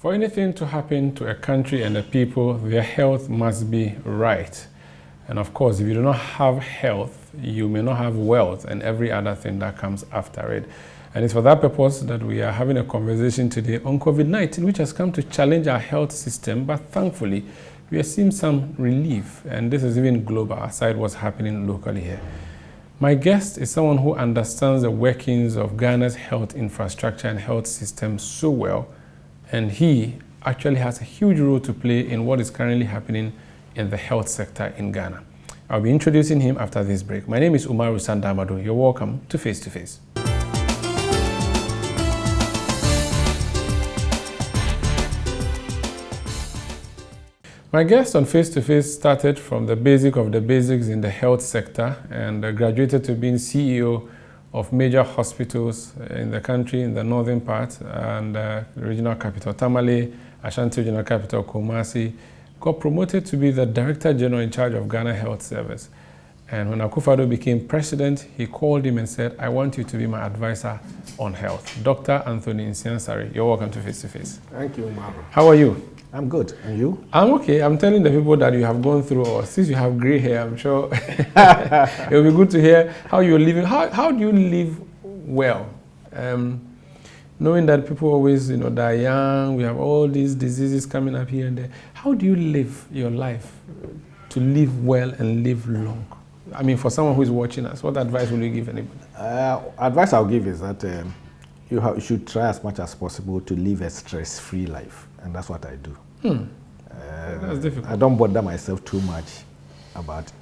For anything to happen to a country and a people, their health must be right. And of course, if you do not have health, you may not have wealth and every other thing that comes after it. And it's for that purpose that we are having a conversation today on COVID-19, which has come to challenge our health system, but thankfully, we are seeing some relief, and this is even global, aside what's happening locally here. My guest is someone who understands the workings of Ghana's health infrastructure and health system so well, and he actually has a huge role to play in what is currently happening in the health sector in Ghana. I'll be introducing him after this break. My name is Umaru Sandamado. You're welcome to Face to Face. My guest on Face to Face started from the basic of the basics in the health sector and graduated to being CEO of major hospitals in the country, in the northern part, and the regional capital, Tamale, Ashanti Regional Capital, Kumasi. Got promoted to be the Director General in charge of Ghana Health Service. And when Akufo-Addo became president, he called him and said, I want you to be my advisor on health. Dr. Anthony Nsiah Asare, you're welcome to Face to Face. Thank you, Umaru. How are you? I'm good. And you? I'm okay. I'm telling the people that you have gone through, or since you have gray hair, I'm sure it will be good to hear how you're living. How do you live well? Knowing that people always, die young, we have all these diseases coming up here and there. How do you live your life to live well and live long? I mean, for someone who is watching us, what advice will you give anybody? Advice I'll give is that you should try as much as possible to live a stress-free life. And that's what I do. That's difficult. I don't bother myself too much about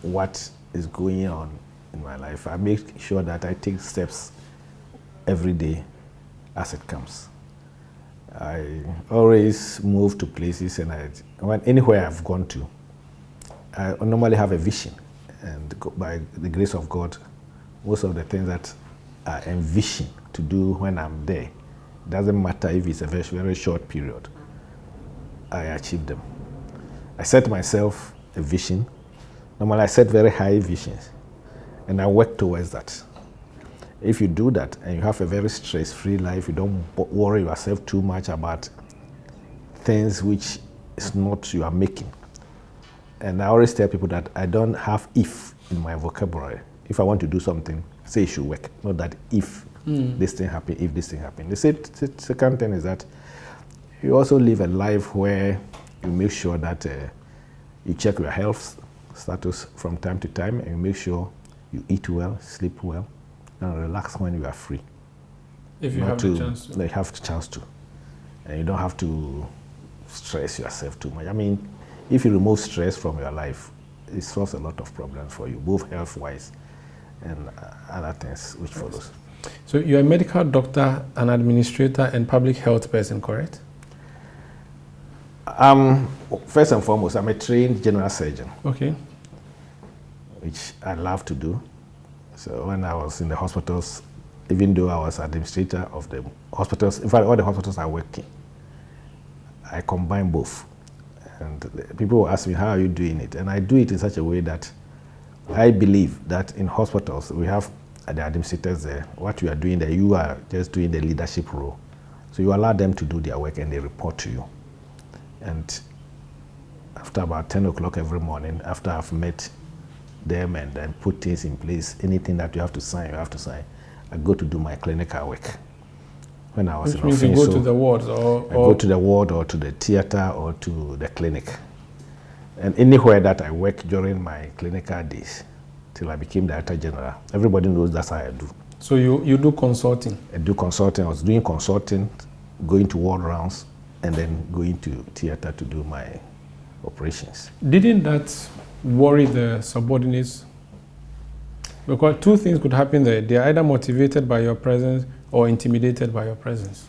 what is going on in my life. I make sure that I take steps every day as it comes. I always move to places, and anywhere I've gone to, I normally have a vision. And by the grace of God, most of the things that I envision to do when I'm there, doesn't matter if it's a very, very short period, I achieve them. I set myself a vision. Normally I set very high visions, and I work towards that. If you do that and you have a very stress-free life, you don't worry yourself too much about things which is not you are making. And I always tell people that I don't have if in my vocabulary. If I want to do something, say it should work, not that if this thing happen, if this thing happen. The second thing is that you also live a life where you make sure that you check your health status from time to time, and you make sure you eat well, sleep well, and relax when you are free. If you have the chance to. You have the chance to. And you don't have to stress yourself too much. I mean, if you remove stress from your life, it solves a lot of problems for you, both health-wise and other things which follows. So you're a medical doctor, an administrator, and public health person, correct? First and foremost, I'm a trained general surgeon. Okay. Which I love to do. So when I was in the hospitals, even though I was administrator of the hospitals, in fact, all the hospitals I work in, I combine both. And people will ask me, how are you doing it? And I do it in such a way that I believe that in hospitals, we have the administrators there. What you are doing there, you are just doing the leadership role. So you allow them to do their work and they report to you. And after about 10 o'clock every morning, after I've met them and then put things in place, anything that you have to sign, I go to do my clinical work. When I was Which in means office, you go to the wards or I go to the ward or to the theater or to the clinic. And anywhere that I work during my clinical days, till I became Director General, everybody knows that's how I do. So you do consulting? I do consulting. I was doing consulting, going to ward rounds, and then going to theater to do my operations. Didn't that worry the subordinates? Because two things could happen there. They are either motivated by your presence or intimidated by your presence.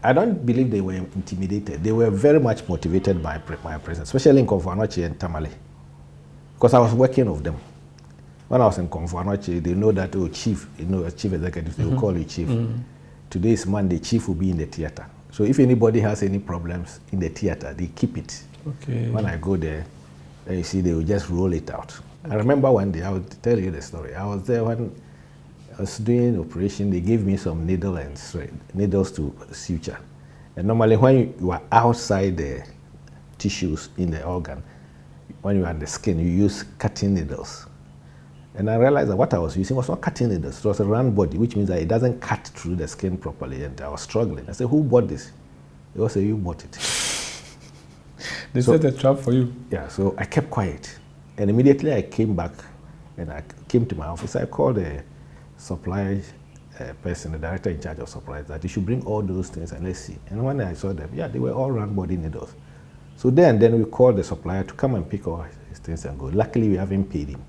I don't believe they were intimidated. They were very much motivated by my presence, especially in Konfo-Anokye and Tamale, because I was working with them. When I was in Konfo-Anokye, they know that, chief, a chief executive, they will call you chief. Today is Monday, chief will be in the theater. So if anybody has any problems in the theater, they keep it. Okay. When I go there, you see, they will just roll it out. Okay. I remember one day, I will tell you the story. I was there when I was doing operation. They gave me some needles to suture. And normally when you are outside the tissues in the organ, when you are in the skin, you use cutting needles. And I realized that what I was using was not cutting needles. It was a round body, which means that it doesn't cut through the skin properly. And I was struggling. I said, who bought this? They all say, you bought it. They set a trap for you. Yeah, so I kept quiet. And immediately I came back and I came to my office. I called the supply person, the director in charge of supplies, that you should bring all those things and let's see. And when I saw them, yeah, they were all round body needles. So then we called the supplier to come and pick all his things and go. Luckily, we haven't paid him.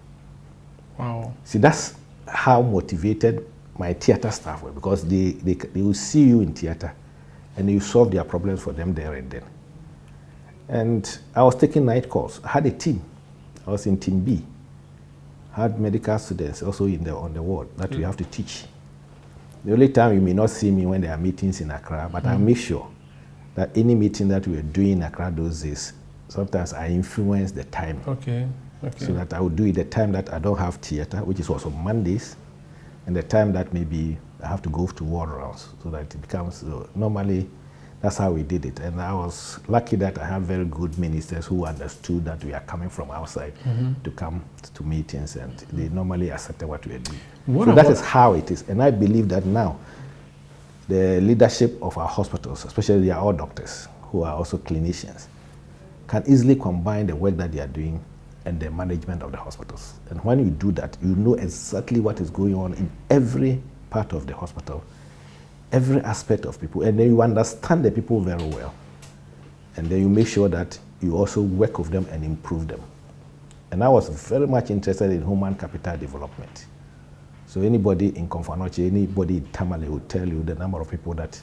Wow. See, that's how motivated my theater staff were, because they will see you in theater and you solve their problems for them there and then. And I was taking night calls. I had a team. I was in team B. I had medical students also on the ward that we have to teach. The only time you may not see me when there are meetings in Accra, but I make sure that any meeting that we were doing in Accra those days, sometimes I influence the time. Okay. So that I would do it the time that I don't have theater, which is also Mondays, and the time that maybe I have to go to ward rounds, so that it becomes, normally that's how we did it. And I was lucky that I have very good ministers who understood that we are coming from outside to come to meetings, and they normally accepted what we are doing. So that is how it is. And I believe that now the leadership of our hospitals, especially they are all doctors who are also clinicians, can easily combine the work that they are doing and the management of the hospitals. And when you do that, you know exactly what is going on in every part of the hospital, every aspect of people, and then you understand the people very well. And then you make sure that you also work with them and improve them. And I was very much interested in human capital development. So anybody in Komfo-Anokye, anybody in Tamale will tell you the number of people that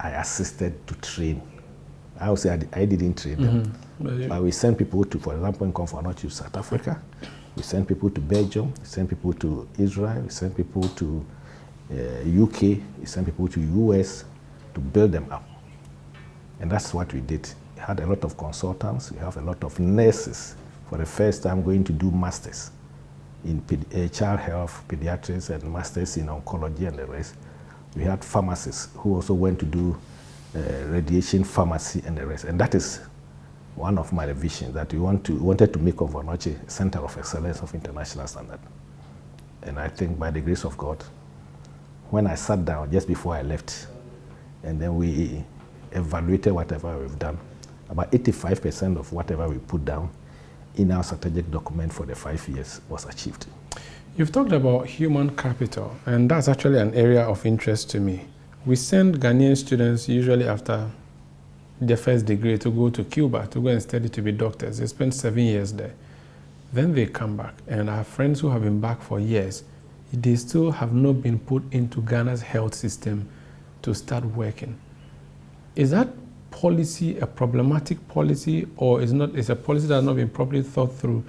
I assisted to train. I would say I didn't train them. But we send people to, for example, in Komfo-Anokye to South Africa. We send people to Belgium. We send people to Israel. We send people to UK. We send people to US to build them up. And that's what we did. We had a lot of consultants. We have a lot of nurses for the first time going to do masters in child health, pediatrics, and masters in oncology and the rest. We had pharmacists who also went to do radiation pharmacy and the rest. And that is one of my visions, that we wanted to make Komfo-Anokye a center of excellence of international standard. And I think by the grace of God, when I sat down just before I left, and then we evaluated whatever we've done, about 85% of whatever we put down in our strategic document for the 5 years was achieved. You've talked about human capital, and that's actually an area of interest to me. We send Ghanaian students usually after their first degree to go to Cuba to go and study to be doctors. They spend 7 years there. Then they come back, and I have friends who have been back for years. They still have not been put into Ghana's health system to start working. Is that policy a problematic policy, or is a policy that has not been properly thought through?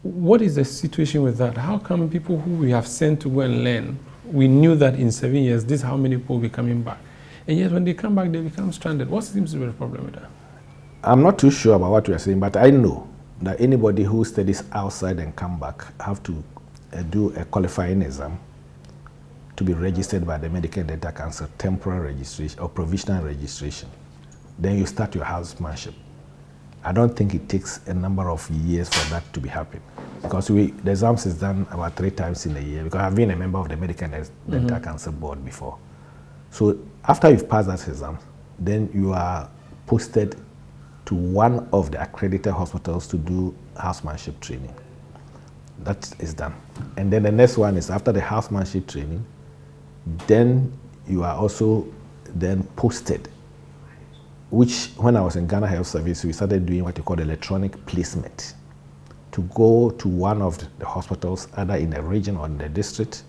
What is the situation with that? How come people who we have sent to go and learn, we knew that in 7 years, this is how many people will be coming back, and yet when they come back, they become stranded? What seems to be the problem with that? I'm not too sure about what you are saying, but I know that anybody who studies outside and come back have to do a qualifying exam to be registered by the Medical and Dental Council, temporary registration or provisional registration. Then you start your housemanship. I don't think it takes a number of years for that to be happening, because the exams is done about 3 times in a year, because I've been a member of the Medical and Dental Council board before. So after you've passed that exam, then you are posted to one of the accredited hospitals to do housemanship training. That is done. And then the next one is after the housemanship training, then you are also then posted, which when I was in Ghana Health Service, we started doing what you call electronic placement, to go to one of the hospitals, either in the region or in the district,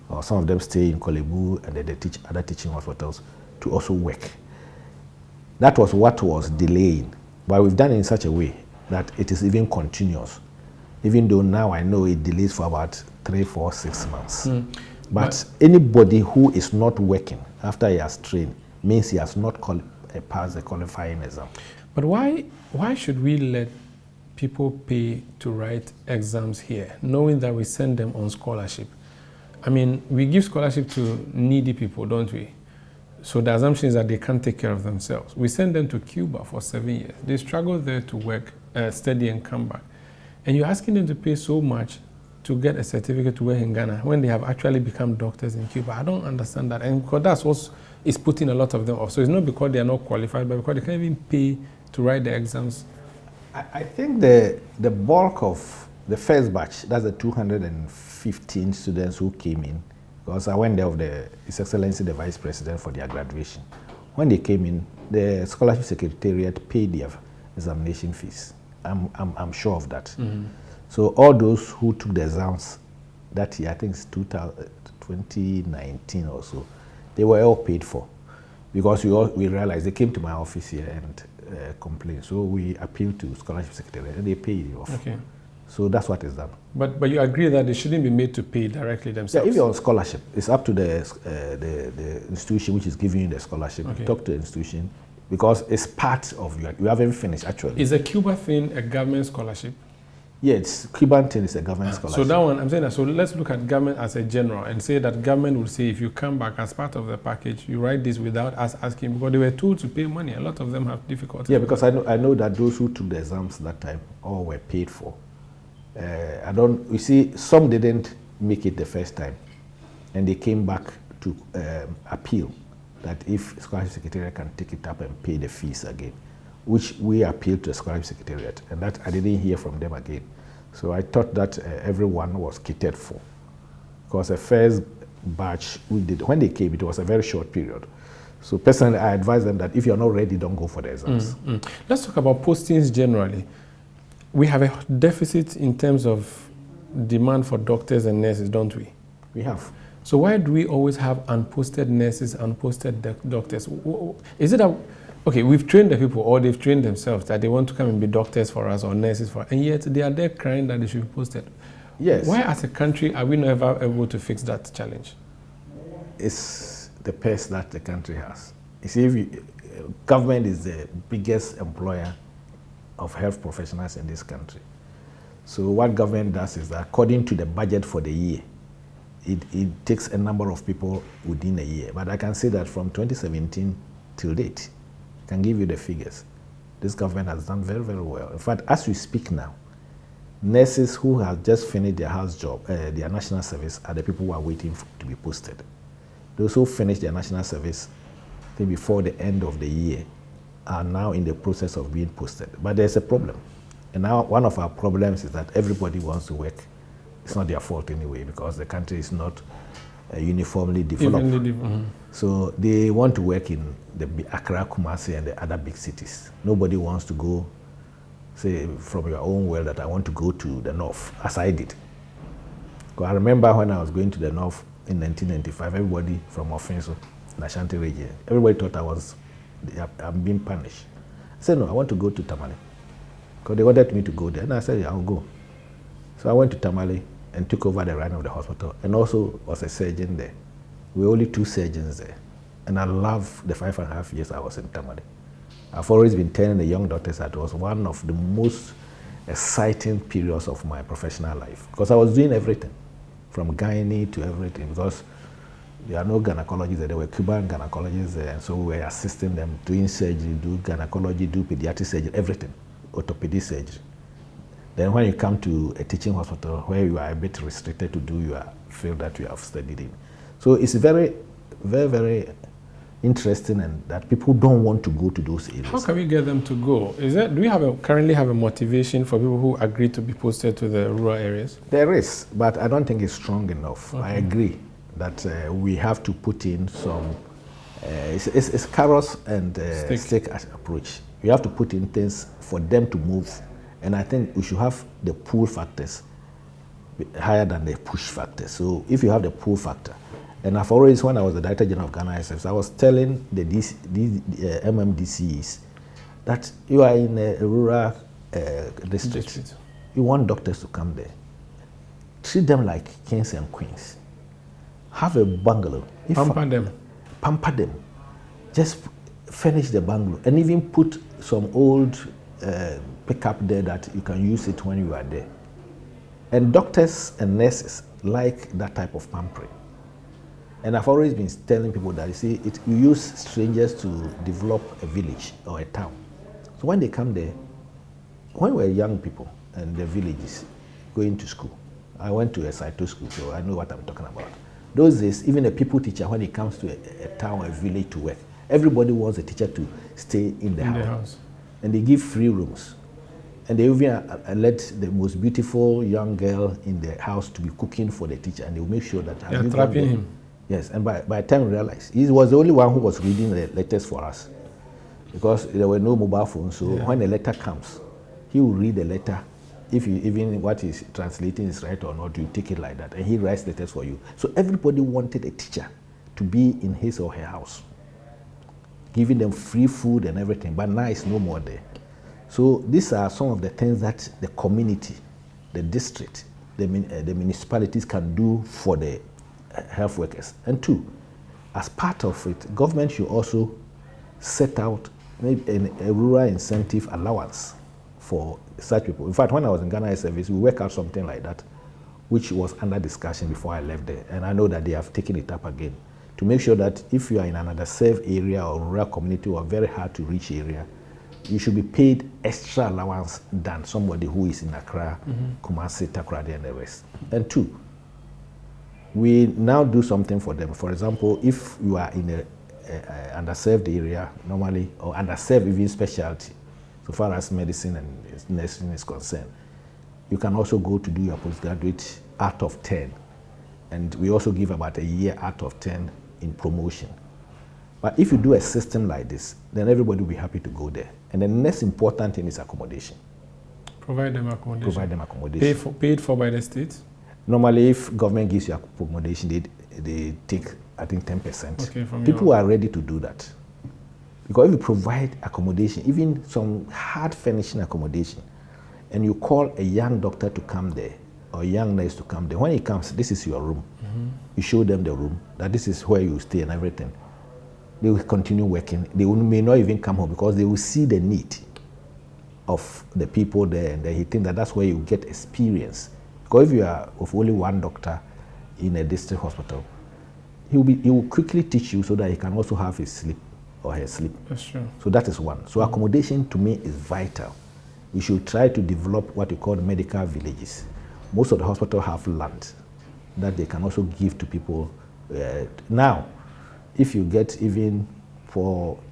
or some of them stay in Kolebu and then they teach other teaching hospitals to also work. That was what was delaying, but we've done it in such a way that it is even continuous, even though now I know it delays for about 3, 4, 6 months. But anybody who is not working after he has trained means he has not passed the qualifying exam. But why should we let people pay to write exams here, knowing that we send them on scholarship? I mean, we give scholarship to needy people, don't we? So the assumption is that they can't take care of themselves. We send them to Cuba for 7 years. They struggle there to work, study and come back. And you're asking them to pay so much to get a certificate to work in Ghana when they have actually become doctors in Cuba. I don't understand that. And because that's what is putting a lot of them off. So it's not because they are not qualified, but because they can't even pay to write the exams. I think the bulk of the first batch, that's the 215 students who came in, because I went there with His Excellency the Vice President for their graduation. When they came in, the Scholarship Secretariat paid their examination fees. I'm sure of that. Mm-hmm. So all those who took the exams that year, I think it's 2019 or so, they were all paid for, because we realized they came to my office here and complained. So we appealed to Scholarship Secretariat and they paid it off. Okay. So that's what is done. But you agree that they shouldn't be made to pay directly themselves? Yeah, if you're on scholarship, it's up to the institution which is giving you the scholarship. Okay. Talk to the institution, because it's part of you haven't finished actually. Is a Cuba thing a government scholarship? Yeah, it's Cuban thing is a government scholarship. So that one, I'm saying that, so let's look at government as a general and say that government will say if you come back as part of the package, you write this without us asking, because they were told to pay money. A lot of them have difficulty. Yeah, because I know that those who took the exams that time all were paid for. You see, some didn't make it the first time, and they came back to appeal that if Scholarship Secretariat can take it up and pay the fees again, which we appealed to the Scholarship Secretariat, and that I didn't hear from them again. So I thought that everyone was catered for, because the first batch we did, when they came, it was a very short period. So personally, I advise them that if you're not ready, don't go for the exams. Let's talk about postings generally. We have a deficit in terms of demand for doctors and nurses, don't we? We have. So why do we always have unposted nurses, unposted doctors? Is it that, okay, we've trained the people, or they've trained themselves that they want to come and be doctors for us or nurses for us, and yet they are there crying that they should be posted? Yes. Why as a country are we never able to fix that challenge? It's the pace that the country has. You see, government is the biggest employer of health professionals in this country. So what government does is that according to the budget for the year, it takes a number of people within a year. But I can say that from 2017 till date, I can give you the figures. This government has done very, very well. In fact, as we speak now, nurses who have just finished their house job, their national service, are the people who are waiting to be posted. Those who finished their national service, I think before the end of the year, are now in the process of being posted. But there's a problem. And now one of our problems is that everybody wants to work. It's not their fault anyway, because the country is not uniformly developed. So they want to work in the Accra, Kumasi, and the other big cities. Nobody wants to go, say, from your own world that I want to go to the north, as I did. Because I remember when I was going to the north in 1995, everybody from Offenso, in Ashanti region, everybody thought I'm being punished. I said, no, I want to go to Tamale. Because they wanted me to go there. And I said, yeah, I'll go. So I went to Tamale and took over the run of the hospital, and also was a surgeon there. We were only 2 surgeons there. And I love the 5.5 years I was in Tamale. I've always been telling the young doctors that it was one of the most exciting periods of my professional life, because I was doing everything, from gynae to everything, because there are no gynecologists there. There were Cuban gynecologists there, and so we were assisting them, doing surgery, do gynecology, do pediatric surgery, everything, orthopedic surgery. Then when you come to a teaching hospital where you are a bit restricted to do your field that you have studied in. So it's very, very, very interesting, and that people don't want to go to those areas. How can we get them to go? Do we currently have a motivation for people who agree to be posted to the rural areas? There is, but I don't think it's strong enough. Okay. I agree that we have to put in some, it's carrots and stick approach. We have to put in things for them to move, and I think we should have the pull factors higher than the push factors. So if you have the pull factor, and I've always, when I was the Director General of Ghana ISFs, I was telling the MMDCs that you are in a rural district. You want doctors to come there. Treat them like kings and queens. Have a bungalow. Pamper them. Just finish the bungalow, and even put some old pickup there that you can use it when you are there. And doctors and nurses like that type of pampering. And I've always been telling people that, you see, you use strangers to develop a village or a town. So when they come there, when we were young people and the villages going to school, I went to a Saito school, so I know what I'm talking about. Those days, even a people teacher, when it comes to a town or a village to work, everybody wants a teacher to stay in the house. And they give free rooms. And they even let the most beautiful young girl in the house to be cooking for the teacher, and they will make sure that... They're trapping him. Yes, and by the time we realized, he was the only one who was reading the letters for us, because there were no mobile phones, so when a letter comes, he will read the letter. If you even what he's translating is right or not, you take it like that, and he writes letters for you. So everybody wanted a teacher to be in his or her house, giving them free food and everything, but now it's no more there. So these are some of the things that the community, the district, the municipalities can do for the health workers. And two, as part of it, government should also set out maybe a rural incentive allowance for such people. In fact, when I was in Ghana Service, we worked out something like that, which was under discussion before I left there. And I know that they have taken it up again to make sure that if you are in an underserved area or rural community or very hard to reach area, you should be paid extra allowance than somebody who is in Accra, Kumasi, Takoradi, and the rest. And two, we now do something for them. For example, if you are in a underserved area, normally, or underserved even specialty, so far as medicine and nursing is concerned, you can also go to do your postgraduate out of 10. And we also give about a year out of 10 in promotion. But if you do a system like this, then everybody will be happy to go there. And the next important thing is accommodation. Provide them accommodation. Provide them accommodation. Paid for by the state? Normally, if government gives you accommodation, they take, I think, 10%. Okay, from People are ready to do that. Because if you provide accommodation, even some hard furnishing accommodation, and you call a young doctor to come there, or a young nurse to come there, when he comes, this is your room. You show them the room, that this is where you stay and everything. They will continue working. They may not even come home because they will see the need of the people there, and he thinks that that's where you get experience. Because if you are of only one doctor in a district hospital, he will quickly teach you so that he can also have his sleep or her sleep. That's true. So that is one. So accommodation to me is vital. We should try to develop what we call medical villages. Most of the hospitals have land that they can also give to people. Now, if you get even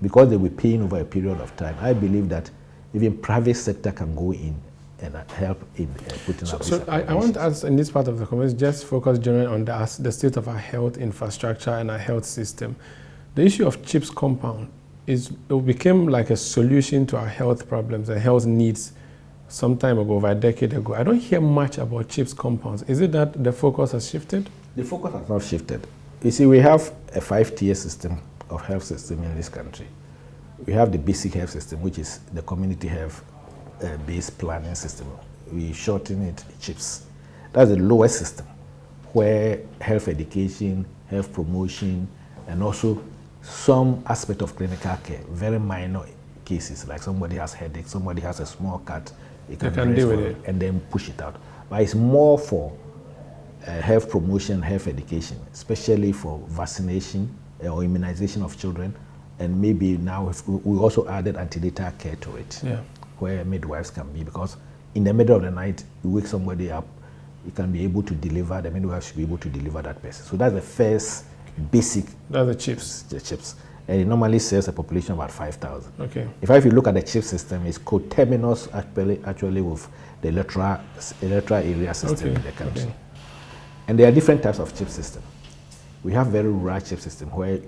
because they will pay in over a period of time, I believe that even private sector can go in and help in putting up. So I want to ask in this part of the conversation, just focus generally on the state of our health infrastructure and our health system. The issue of CHIPS compound it became like a solution to our health problems and health needs some time ago, over a decade ago. I don't hear much about CHIPS compounds. Is it that the focus has shifted? The focus has not shifted. You see, we have a 5-tier system of health system in this country. We have the basic health system, which is the community health based planning system. We shorten it CHIPS. That's the lowest system, where health education, health promotion, and also some aspect of clinical care, very minor cases, like somebody has headache, somebody has a small cut, they can deal with it and then push it out. But it's more for health promotion, health education, especially for vaccination or immunization of children, and maybe now we also added antenatal care to it, where midwives can be, because in the middle of the night, you wake somebody up, you can be able to deliver, the midwife should be able to deliver that person. So that's the first basic. That's the CHIPS. The CHIPS. And it normally serves a population of about 5,000. Okay. If you look at the CHIPS system, it's coterminous actually with the electoral area system in the country. Okay. And there are different types of CHIPS system. We have very rural CHIPS system where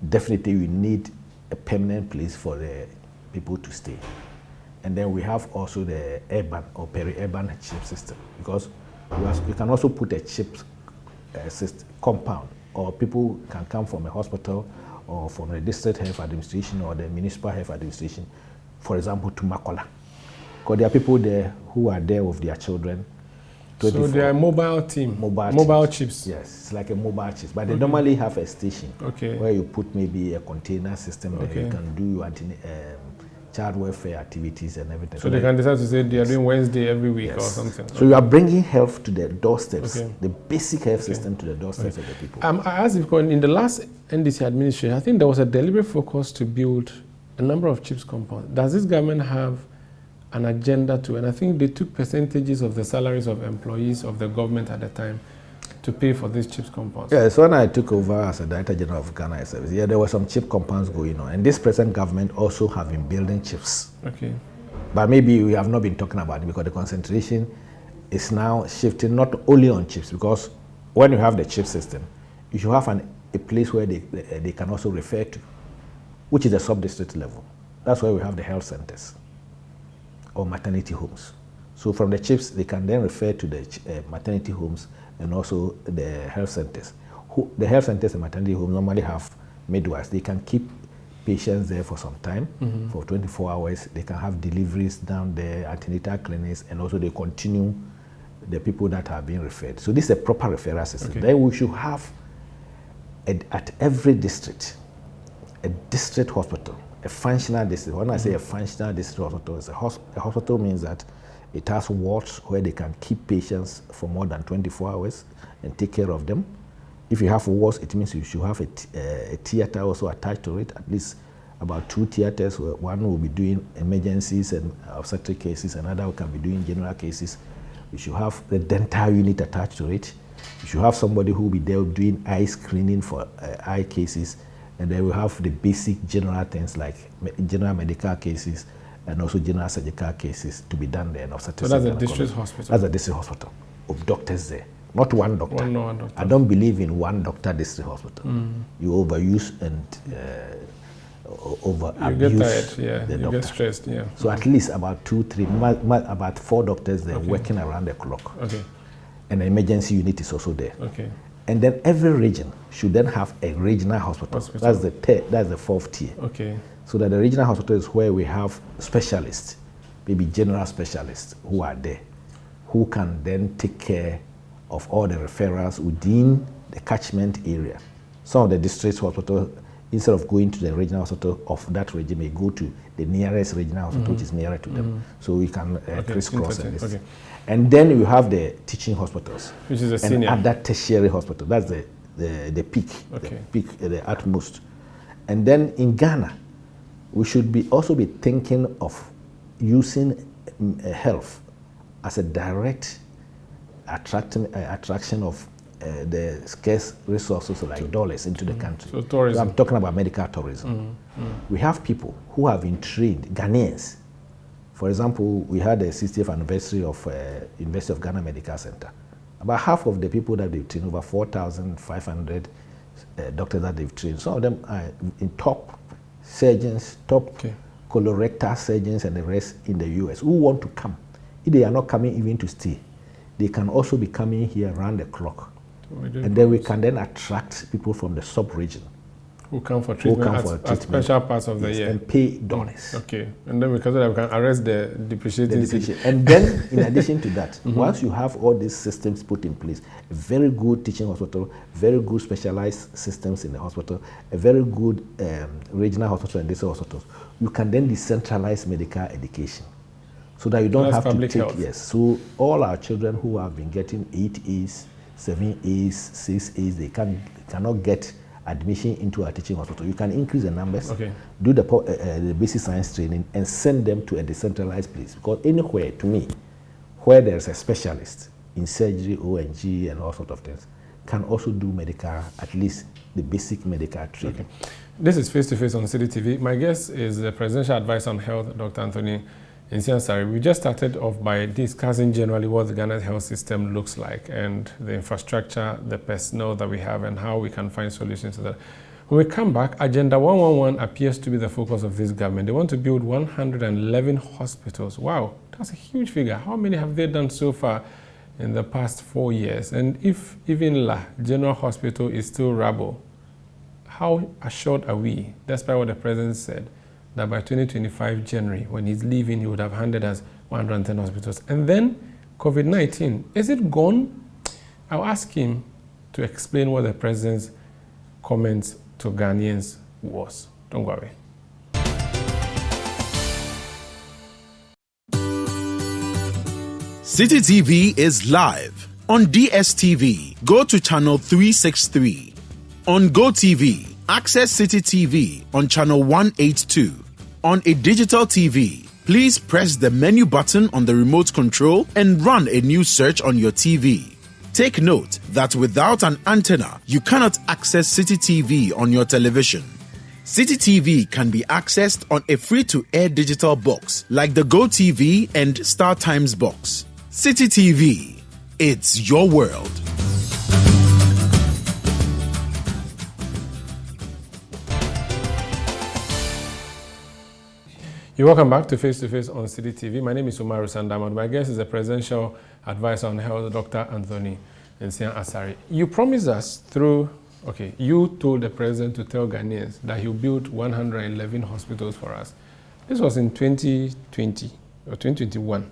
definitely we need a permanent place for the people to stay. And then we have also the urban or peri-urban CHIPS system, because you can also put a CHIPS system compound, or people can come from a hospital or from the district health administration or the municipal health administration, for example, to Makola. Because there are people there who are there with their children. So they are a mobile team, mobile CHIPS. Yes, it's like a mobile CHIPS, but they normally have a station where you put maybe a container system that you can do your child welfare activities and everything. So they can decide to say they are doing Wednesday every week or Yes. something. So you are bringing health to the doorsteps, Okay. the basic health system to the doorsteps of the people. I asked because in the last NDC administration, I think there was a deliberate focus to build a number of CHIPS compounds. Does this government have an agenda to, and I think they took percentages of the salaries of employees of the government at the time to pay for these CHIPS compounds? Yeah, so when I took over as a Director General of Ghana Service, there were some chip compounds going on. And this present government also have been building chips. Okay. But maybe we have not been talking about it because the concentration is now shifting not only on chips, because when you have the chip system, you should have a place where they can also refer to, which is the sub-district level. That's why we have the health centers or maternity homes. So from the chips, they can then refer to the maternity homes and also the health centers. The health centers and maternity homes normally have midwives. They can keep patients there for some time, for 24 hours. They can have deliveries down there, antenatal clinics, and also they continue the people that are being referred. So this is a proper referral system. Okay. Then we should have at every district, a district hospital, a functional district. When I say a functional district hospital, a hospital means that it has wards where they can keep patients for more than 24 hours and take care of them. If you have wards, it means you should have a theater also attached to it, at least about 2 theaters. One will be doing emergencies and obstetric cases, another can be doing general cases. You should have the dental unit attached to it. You should have somebody who will be there doing eye screening for eye cases, and then we have the basic general things like general medical cases and also general surgical cases to be done there. And so that's a district hospital? That's a district hospital of doctors there. Not one doctor. One doctor. I don't believe in one doctor district hospital. You overuse and over abuse. You get tired, yeah. The you doctor. Get stressed, yeah. So at least about 2, 3, about 4 doctors there working around the clock. Okay. And the emergency unit is also there. Okay. And then every region should then have a regional hospital. That's the 4th tier. Okay. So that the regional hospital is where we have specialists, maybe general specialists who are there, who can then take care of all the referrals within the catchment area. Some of the district hospitals, instead of going to the regional hospital of that region, may go to the nearest regional hospital, which is nearer to them. So we can crisscross this. Okay. And then you have the teaching hospitals, which is a senior. And other tertiary hospital. That's the peak, the utmost. And then in Ghana, we should also be thinking of using health as a direct attraction of the scarce resources like dollars into the country. So tourism. So I'm talking about medical tourism. We have people who have been trained, Ghanaians. For example, we had the 60th anniversary of University of Ghana Medical Center. About half of the people that they've trained, over 4,500 doctors that they've trained, some of them are in top surgeons, top colorectal surgeons and the rest in the US who want to come. If they are not coming even to stay, they can also be coming here around the clock. And then we can then attract people from the sub-region who come for treatment at special parts of the year and pay dollars. Okay, and then because of that, we can arrest the depreciating And then, in addition to that, once you have all these systems put in place, a very good teaching hospital, very good specialized systems in the hospital, a very good regional hospital and district hospitals, you can then decentralize medical education. So that you don't have to take, health. So all our children who have been getting 8 A's, 7 A's, 6 A's, they cannot get admission into a teaching hospital. You can increase the numbers, do the basic science training, and send them to a decentralized place. Because anywhere, to me, where there's a specialist in surgery, ONG, and all sorts of things, can also do medical, at least the basic medical training. Okay. This is Face to Face on CityTV. My guest is the Presidential Advisor on Health, Dr. Anthony Nsiah Asare. We just started off by discussing generally what the Ghana health system looks like and the infrastructure, the personnel that we have, and how we can find solutions to that. When we come back, Agenda 111 appears to be the focus of this government. They want to build 111 hospitals. Wow, that's a huge figure. How many have they done so far in the past 4 years? And if even La General Hospital is still rubble, how assured are we, despite what the President said, that by 2025 January, when he's leaving, he would have handed us 110 hospitals? And then COVID-19, is it gone? I'll ask him to explain what the President's comments to Ghanaians was. Don't go away. City TV is live. On DSTV, go to channel 363. On GoTV, access City TV on channel 182. On a digital TV, please press the menu button on the remote control and run a new search on your TV. Take note that without an antenna, you cannot access City TV on your television. City TV can be accessed on a free-to-air digital box like the GoTV and Star Times box. City TV, it's your world. You're welcome back to Face on City TV. My name is Umaru Sandamad. My guest is the Presidential Advisor on Health, Dr. Anthony Nsiah Asare. You promised us you told the President to tell Ghanaians that he'll build 111 hospitals for us. This was in 2020 or 2021.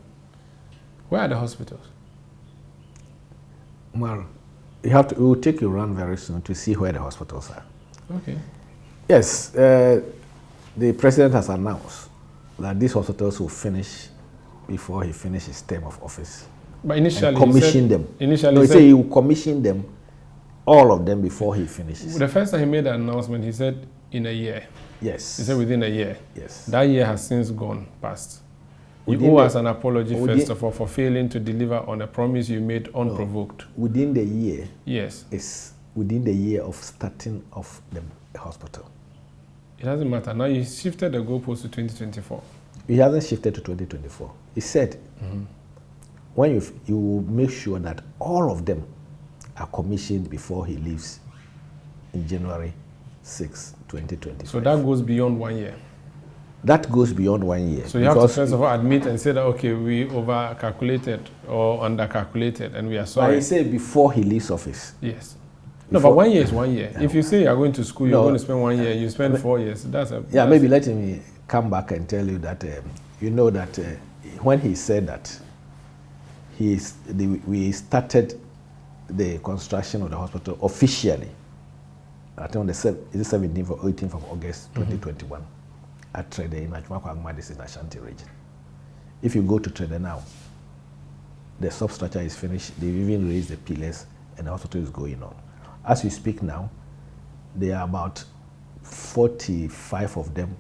Where are the hospitals? Umaru, it will take you around very soon to see where the hospitals are. Okay. Yes, the President has announced that these hospitals will finish before he finishes his term of office. But initially, commission them. Initially, he said he will commission them, all of them, before he finishes. The first time he made the announcement, he said in a year. Yes. He said within a year. Yes. That year has since gone past. You owe us an apology, first of all, for failing to deliver on a promise you made unprovoked. Within the year. Yes. It's within the year of starting of the hospital. It doesn't matter. Now you shifted the goalpost to 2024. He hasn't shifted to 2024. He said, when you will make sure that all of them are commissioned before he leaves in January 6, 2025. So that goes beyond 1 year. That goes beyond 1 year. So you have to first of all admit and say that, okay, we over-calculated or under-calculated and we are sorry. But he said before he leaves office. Yes. No, but 1 year is 1 year. If you say you're going to school, you're going to spend 1 year, you spend 4 years. Maybe let me come back and tell you that, you know that when he said that, we started the construction of the hospital officially, I think on the 17th or 18th of August 2021 at Trede in Achumakwa in Ashanti region. If you go to Trede now, the substructure is finished, they've even raised the pillars and the hospital is going on. As we speak now, there are about 45 of them.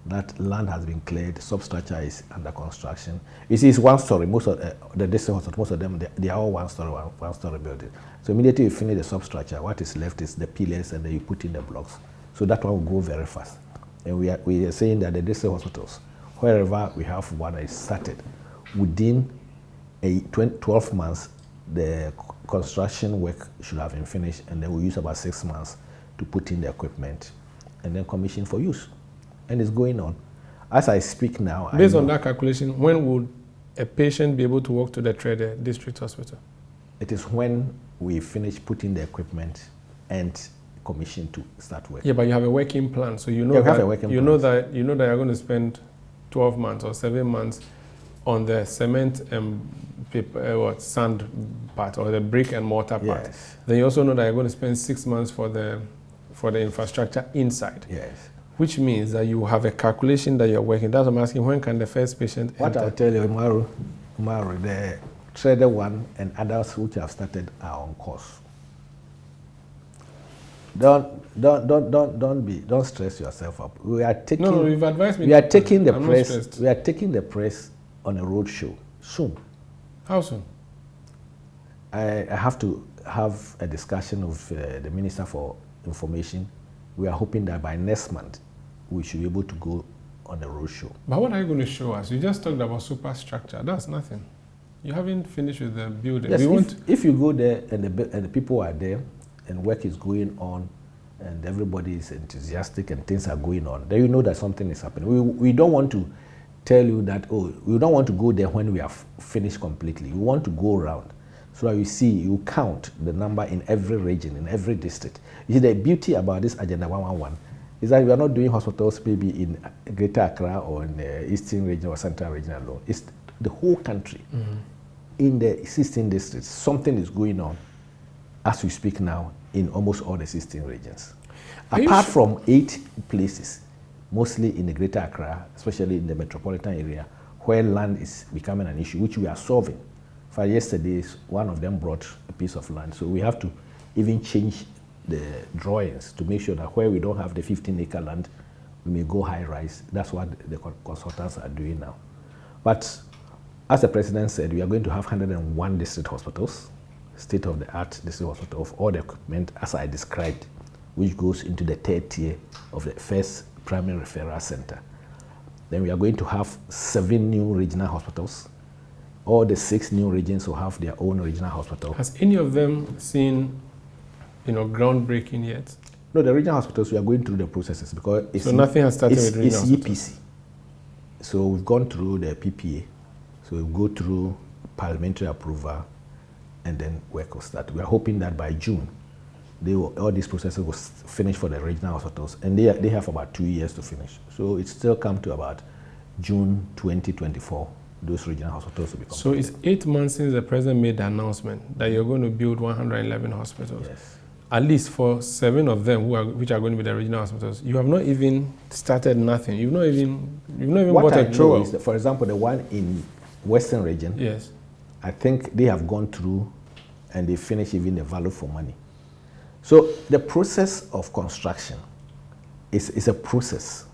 That land has been cleared, substructure is under construction. You see, it's one story. Most of the district hospital, most of them, they are all one story building. So immediately you finish the substructure, what is left is the pillars and then you put in the blocks. So that one will go very fast. And we are saying that the district hospitals, wherever we have one that is started, within 12 months, the construction work should have been finished, and then we use about 6 months to put in the equipment and then commission for use. And it's going on. As I speak now, based on that calculation, when would a patient be able to walk to the Trede District Hospital? It is when we finish putting the equipment and commission to start work. Yeah, but you have a working plan, so you know that you're going to spend 12 months or 7 months on the cement and sand part or the brick and mortar part. Yes. Then you also know that you're going to spend 6 months for the infrastructure inside. Yes. Which means that you have a calculation that you're working. That's what I'm asking. When can the first patient enter? What I'll tell you, Umaru, the Trede one and others which have started are on course. Don't stress yourself up. We are taking. No, you've advised me. We are taking the press. We are taking the press on a road show soon. How soon? I have to have a discussion with the Minister for Information. We are hoping that by next month we should be able to go on a road show. But what are you going to show us? You just talked about superstructure. That's nothing. You haven't finished with the building. Yes, if you go there and the people are there and work is going on and everybody is enthusiastic and things are going on, then you know that something is happening. We don't want to tell you that, we don't want to go there when we are finished completely. We want to go around so that you count the number in every region, in every district. You see, the beauty about this Agenda 111 is that we are not doing hospitals maybe in Greater Accra or in the Eastern region or Central region alone. It's the whole country. In the 16 districts, something is going on as we speak now in almost all the 16 regions. Apart from 8 places, mostly in the Greater Accra, especially in the metropolitan area, where land is becoming an issue, which we are solving. For yesterday, one of them brought a piece of land. So we have to even change the drawings to make sure that where we don't have the 15-acre land, we may go high-rise. That's what the consultants are doing now. But as the president said, we are going to have 101 district hospitals, state-of-the-art district hospital of all the equipment as I described, which goes into the third tier of the first primary referral center. Then we are going to have 7 new regional hospitals. All the 6 new regions will have their own regional hospital. Has any of them seen, groundbreaking yet? No, the regional hospitals, we are going through the processes because so nothing has started with regional hospitals? It's EPC. So we've gone through the PPA. So we'll go through parliamentary approval and then work will start. We are hoping that by June, all these processes will finish for the regional hospitals, and they have about 2 years to finish. So it still come to about June 2024, those regional hospitals will be completed. So it's 8 months since the president made the announcement that you're going to build 111 hospitals. Yes. At least for 7 of them, which are going to be the regional hospitals, you have not even started nothing. You've not even bought a trowel. Is that, for example, the one in Western region, yes, I think they have gone through and they finished even the value for money. So the process of construction is a process.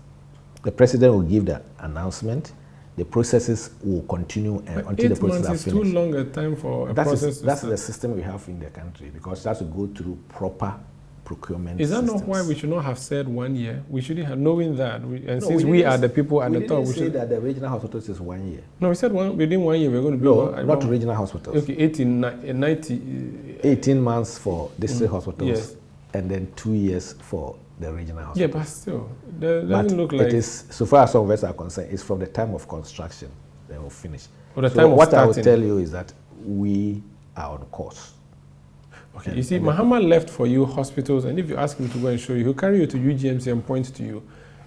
The president will give the announcement. The processes will continue until the process is finished. 8 months is too long a time for a process. That's the system we have in the country because it has to go through proper procurement. Is that systems. not why we should not have said 1 year? We shouldn't have, knowing that. Since we are the people at the top, we didn't say that the regional hospitals is 1 year. No, we said within 1 year we're going to build. No, not regional hospitals. Okay, 18 months for district hospitals, yes, and then 2 years for the regional hospitals. Yeah, but still, it doesn't look like it is. So far as some of us are concerned, it's from the time of construction they will finish. Or the so time of what starting. I will tell you is that we are on course. Okay, you see, Mahama left for you hospitals, and if you ask him to go and show you, he'll carry you to UGMC and point to you.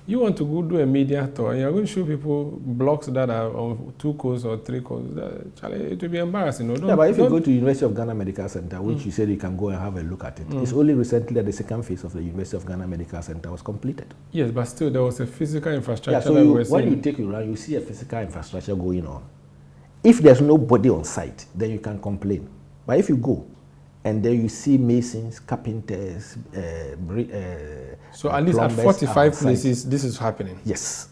You want to go do a media tour, and you're going to show people blocks that are on 2 codes or 3 codes. It will be embarrassing. No? But if you go to University of Ghana Medical Center, which you said you can go and have a look at it, it's only recently that the second phase of the University of Ghana Medical Center was completed. Yes, but still there was a physical infrastructure. Yeah, so when you take it around, you see a physical infrastructure going on. If there's nobody on site, then you can complain. But if you go, and then you see masons, carpenters, so at least at 45 places, this is happening. Yes.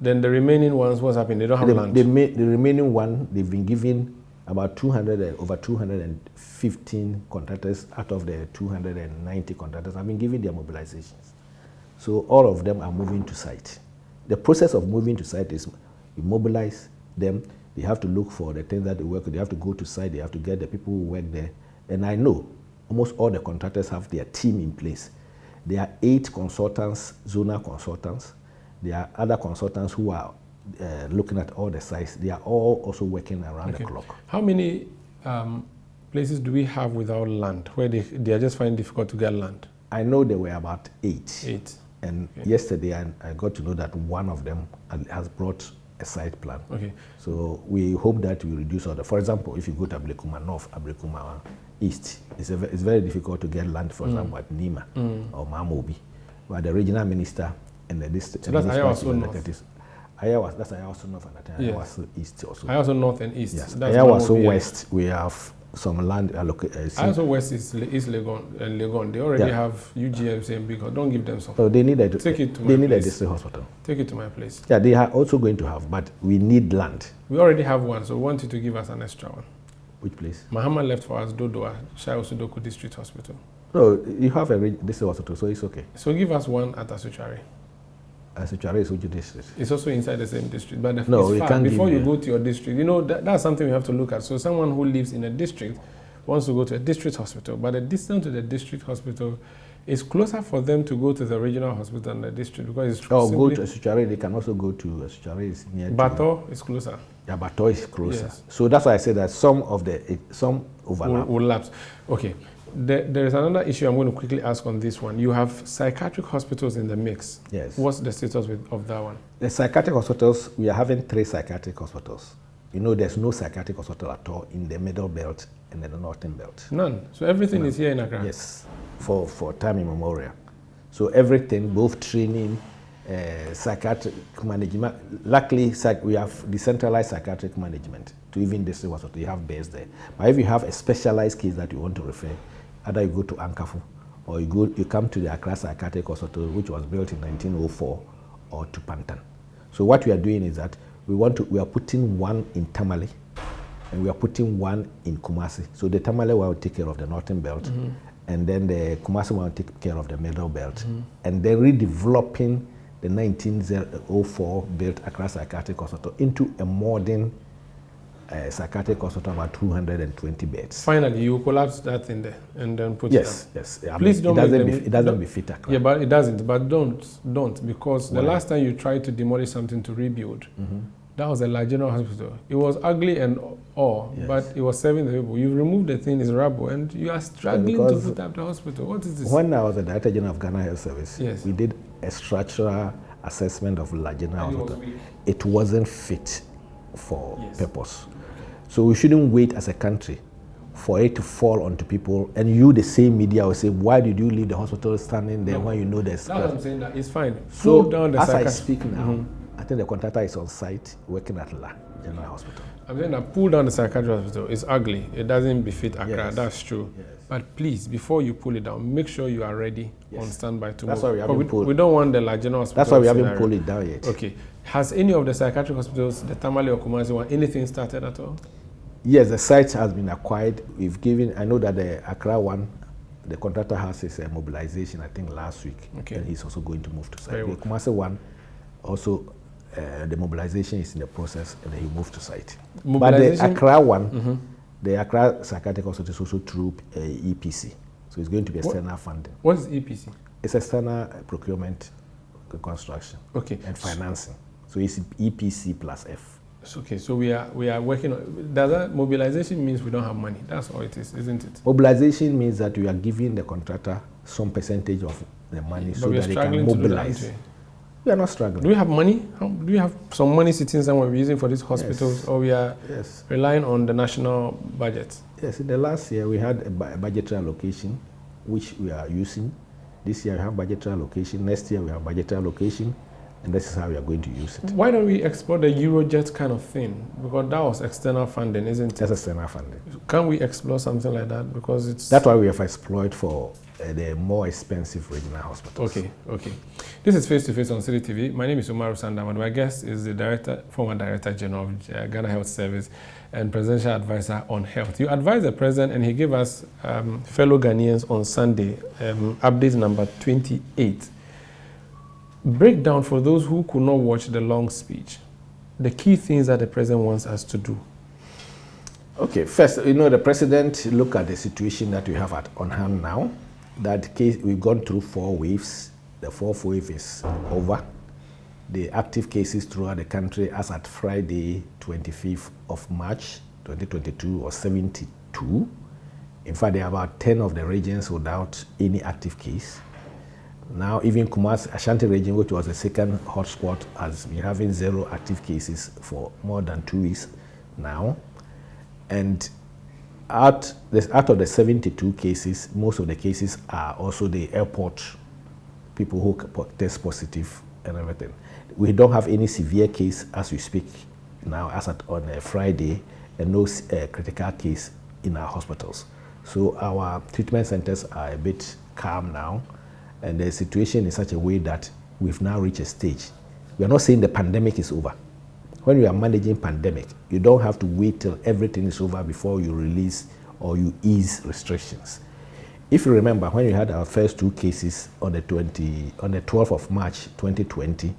Then the remaining ones, what's happening? They don't have land. The remaining one, they've been given about over 215 contractors out of the 290 contractors have been given their mobilizations. So all of them are moving to site. The process of moving to site is you mobilize them. They have to look for the things that they work with. They have to go to site. They have to get the people who work there. And I know almost all the contractors have their team in place. There are 8 consultants, zonal consultants. There are other consultants who are looking at all the sites. They are all also working around the clock. How many places do we have without land, where they are just finding it difficult to get land? I know there were about 8. 8. And yesterday I got to know that one of them has brought a site plan. Okay. So we hope that we reduce order. For example, if you go to Ablekuma North, Ablekuma East, it's very difficult to get land, for example, at Nima or Mamobi. But the regional minister and the district. So that's Ayawaso North. That's Ayawaso North and Ayawaso East also. Ayawaso North and East. Yes. Ayawaso West, we have some land allocated. Ayawaso West is Legon and Legon. They already have UGMC and Big. Don't give them something. So they need a district hospital. Take it to my place. Yeah, they are also going to have, but we need land. We already have one, so we want you to give us an extra one. Which place? Mahama left for us Dodoa, Shai Osudoku District Hospital. No, you have a district hospital, so it's okay. So give us one at Asuchari. Asuchari is which district? It's also inside the same district, but it's we far. Can't before you go to your district, that's something we have to look at. So someone who lives in a district wants to go to a district hospital, but the distance to the district hospital is closer for them to go to the regional hospital than the district because it's go to Asuchari. They can also go to Asuchari. Is near. Bato is closer. Yeah, Bato is closer. Yes. So that's why I said that some overlap. Overlaps. Okay. There is another issue I'm going to quickly ask on this one. You have psychiatric hospitals in the mix. Yes. What's the status of that one? The psychiatric hospitals, we are having 3 psychiatric hospitals. There's no psychiatric hospital at all in the middle belt and in the northern belt. None. So everything is here in Accra? Yes, for time immemorial. So everything, both training, psychiatric management. Luckily, we have decentralized psychiatric management to even district hospital. You have beds there. But if you have a specialized case that you want to refer, either you go to Ankafu or you come to the Accra Psychiatric Hospital, which was built in 1904, or to Pantan. So what we are doing is that we are putting one in Tamale, and we are putting one in Kumasi. So the Tamale one will take care of the northern belt, and then the Kumasi one will take care of the middle belt, and then redeveloping the 1904 built Accra Psychiatric Hospital into a modern psychiatric hospital, about 220 beds. Finally, you collapse that in there and then put it down. Yes. Please don't it doesn't befit Accra. Yeah, but it doesn't. But don't, because the last time you tried to demolish something to rebuild, that was a large general hospital. It was ugly and all, but it was serving the people. You removed the thing, it's rubble, and you are struggling to put up the hospital. What is this? When I was the Director General of Ghana Health Service, yes, we did a structural assessment of large general hospital. It wasn't fit for purpose. So we shouldn't wait as a country for it to fall onto people, and you, the same media, will say, why did you leave the hospital standing there when you know there's... That's what I'm saying, that it's fine. So pull down the as I speak now, I think the contractor is on site working at La General Hospital. I'm saying that pull down the psychiatric hospital. It's ugly. It doesn't befit Accra. Yes. That's true. Yes. But please, before you pull it down, make sure you are ready on standby tomorrow. That's why we haven't pulled. We don't want the La General Hospital. That's why we haven't pulled it down yet. Okay. Has any of the psychiatric hospitals, the Tamale or Kumasi one, anything started at all? Yes, the site has been acquired. We've given, I know that the Accra one, the contractor has his mobilization, I think, last week. Okay. And he's also going to move to site. The Kumasi one, also, the mobilization is in the process, and then he moved to site. But the Accra one, the Accra Psychiatric Hospital is also through EPC. So it's going to be external funding. What is EPC? It's external procurement, construction, and financing. So it's EPC plus F. Okay, so we are working on. Does that mobilization means we don't have money? That's all it is, isn't it? Mobilization means that we are giving the contractor some percentage of the money so that they can mobilize. We are not struggling. Do we have money? Do we have some money sitting somewhere we're using for these hospitals, or we are relying on the national budget? Yes, in the last year we had a budgetary allocation, which we are using. This year we have budgetary allocation. Next year we have budgetary allocation. And this is how we are going to use it. Why don't we explore the Eurojet kind of thing? Because that was external funding, isn't it? That's external funding. Can we explore something like that? Because it's... That's why we have explored for the more expensive regional hospitals. Okay. This is Face to Face on City TV. My name is Umaru Sandam. My guest is the former Director General of Ghana Health Service and Presidential Advisor on Health. You advised the President, and he gave us fellow Ghanaians on Sunday, update number 28. Break down for those who could not watch the long speech, the key things that the President wants us to do. Okay, first, the President look at the situation that we have on hand now. That case, we've gone through 4 waves. The 4th wave is over. The active cases throughout the country, as at Friday, 25th of March, 2022, was 72. In fact, there are about 10 of the regions without any active case. Now, even Kumasi, Ashanti region, which was the second hotspot, has been having 0 active cases for more than 2 weeks now. And out of the 72 cases, most of the cases are also the airport people who test positive and everything. We don't have any severe case as we speak now, as on a Friday, and no critical case in our hospitals. So our treatment centers are a bit calm now. And the situation is such a way that we've now reached a stage. We are not saying the pandemic is over. When you are managing pandemic, you don't have to wait till everything is over before you release or you ease restrictions. If you remember, when we had our first 2 cases on the 12th of March 2020,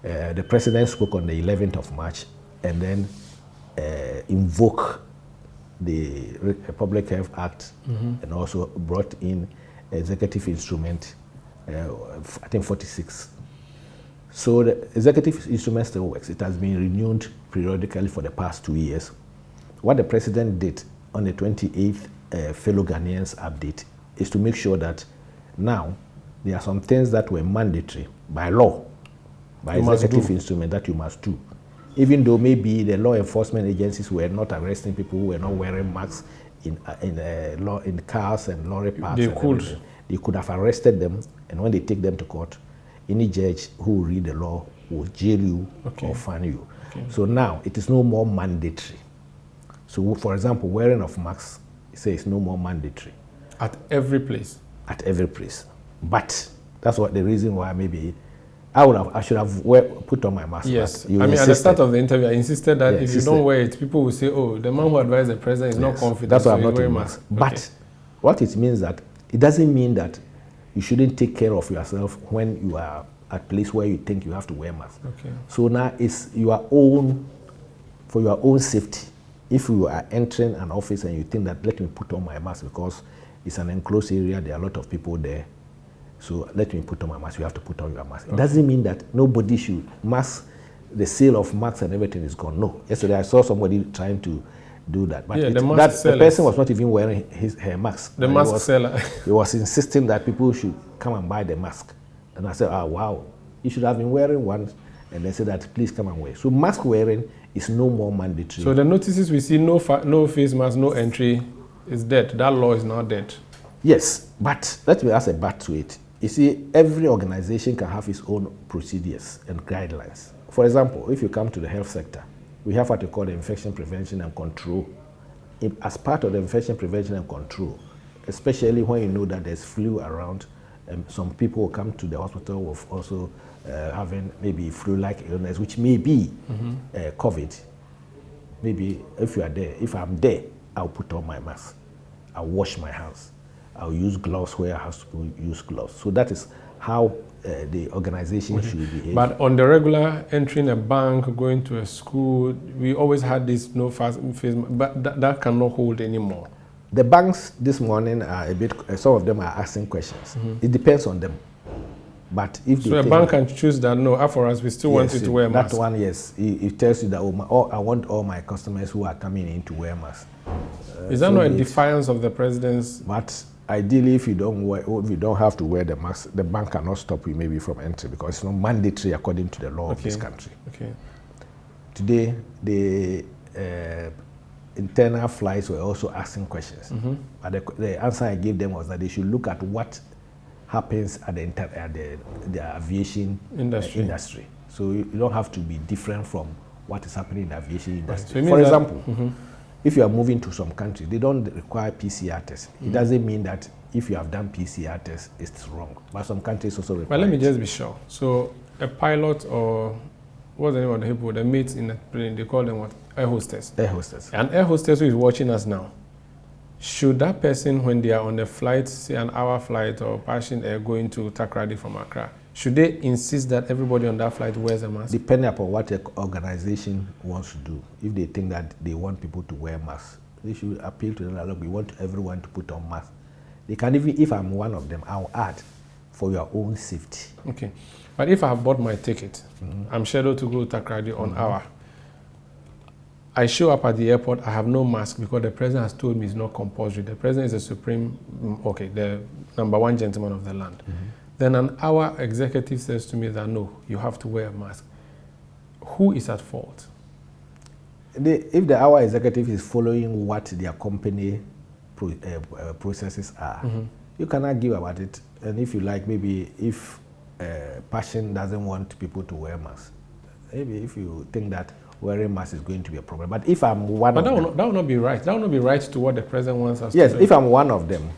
the President spoke on the 11th of March and then invoked the Public Health Act and also brought in executive instrument, I think 46. So the executive instrument still works. It has been renewed periodically for the past 2 years. What the President did on the 28th fellow Ghanaians update is to make sure that now there are some things that were mandatory by law, by executive instrument, that you must do. Even though maybe the law enforcement agencies were not arresting people who were not wearing masks in cars and lorry parks. They could have arrested them, and when they take them to court, any judge who will read the law will jail you or fine you. Okay. So now it is no more mandatory. So for example, wearing of masks, it says no more mandatory. At every place? At every place. But that's what the reason why maybe I should have put on my mask. Yes. I mean, at the start of the interview, I insisted that if you don't wear it, people will say, oh, the man who advised the president is not confident. That's why I'm so not wearing mask. But what it means that it doesn't mean that you shouldn't take care of yourself when you are at a place where you think you have to wear mask. Okay. So now it's your own, for your own safety. If you are entering an office and you think that let me put on my mask because it's an enclosed area, there are a lot of people there, so let me put on my mask, you have to put on your mask. It doesn't mean that nobody should mask, the sale of masks and everything is gone. No. Yesterday I saw somebody trying to do that. But the person was not even wearing her mask. The mask seller. He was insisting that people should come and buy the mask. And I said, oh, wow, you should have been wearing one. And they said that, please come and wear. So mask wearing is no more mandatory. So the notices we see, no face mask, no entry, is dead. That law is now dead. Yes, but let me ask a but to it. You see, every organization can have its own procedures and guidelines. For example, if you come to the health sector, we have what we call the infection prevention and control. As part of the infection prevention and control, especially when you know that there's flu around, some people will come to the hospital with also having maybe flu-like illness, which may be COVID. Maybe if you are there, if I'm there, I'll put on my mask. I'll wash my hands. I'll use gloves where I have to use gloves. So that is how the organization should behave. But on the regular, entering a bank, going to a school, we always had this no face mask, but that cannot hold anymore. The banks this morning are a bit, some of them are asking questions. It depends on them. But if so a bank can choose that, no, for us, we still want you to wear a mask. That one, yes. It tells you that I want all my customers who are coming in to wear masks. Is that not a defiance of the president's? But ideally, if you don't have to wear the mask, the bank cannot stop you maybe from entering because it's not mandatory according to the law of this country. Okay. Today, the internal flights were also asking questions. But the answer I gave them was that they should look at what happens at the aviation industry. So you don't have to be different from what is happening in the aviation industry. So for example, if you are moving to some country, they don't require PCR tests. It doesn't mean that if you have done PCR tests, it's wrong. But some countries also require. But let me just be sure. So a pilot or what's the name of the people, the mates in the plane, they call them what? Air hostess. Air hostess. An air hostess who is watching us now, should that person, when they are on the flight, say an hour flight or Passion Air going to Takoradi from Accra, should they insist that everybody on that flight wears a mask? Depending upon what the organization wants to do. If they think that they want people to wear masks, they should appeal to them. Look, we want everyone to put on masks. They can even, if I'm one of them, I'll add for your own safety. Okay. But if I have bought my ticket, I'm scheduled to go to Takoradi on hour. I show up at the airport, I have no mask because the president has told me it's not compulsory. The president is the supreme, the #1 gentleman of the land. Then an hour executive says to me that no, you have to wear a mask. Who is at fault? If the hour executive is following what their company processes are, you can argue about it. And if you like, maybe if Passion doesn't want people to wear masks, maybe if you think that wearing masks is going to be a problem. But if I'm one of them... That would not be right. That would not be right to what the president wants us to do. Yes, if I'm one of them,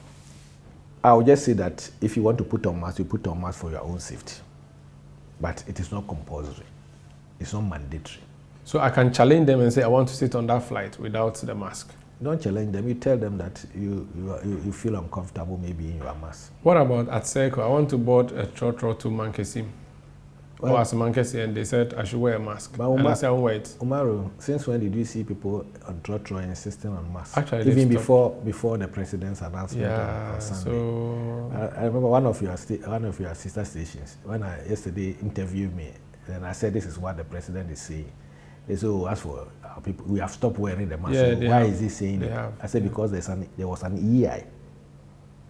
I'll just say that if you want to put on mask, you put on mask for your own safety. But it is not compulsory. It's not mandatory. So I can challenge them and say, I want to sit on that flight without the mask. Don't challenge them. You tell them that you feel uncomfortable maybe in your mask. What about at Seiko? I want to board a Trotro to Mankesim. Well, or as a Mankesi, and they said I should wear a mask. But and I said, I won't wear it. Umaru, since when did you see people on Trotro insisting on masks? Actually, even before the president's announcement on Sunday. So I remember one of your sister stations when yesterday interviewed me, and I said this is what the president is saying. They said, oh, as for our people, we have stopped wearing the mask. Yeah, so why is he saying it? I said because there was an EI.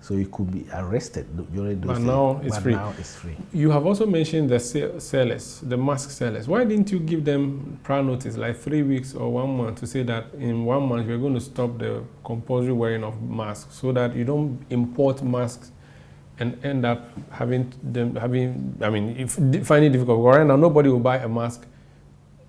So you could be arrested during those days. Now it's free. Now it's free. You have also mentioned the sellers, the mask sellers. Why didn't you give them prior notice, like 3 weeks or 1 month, to say that in 1 month you're going to stop the compulsory wearing of masks so that you don't import masks and end up finding it difficult. Right now, nobody will buy a mask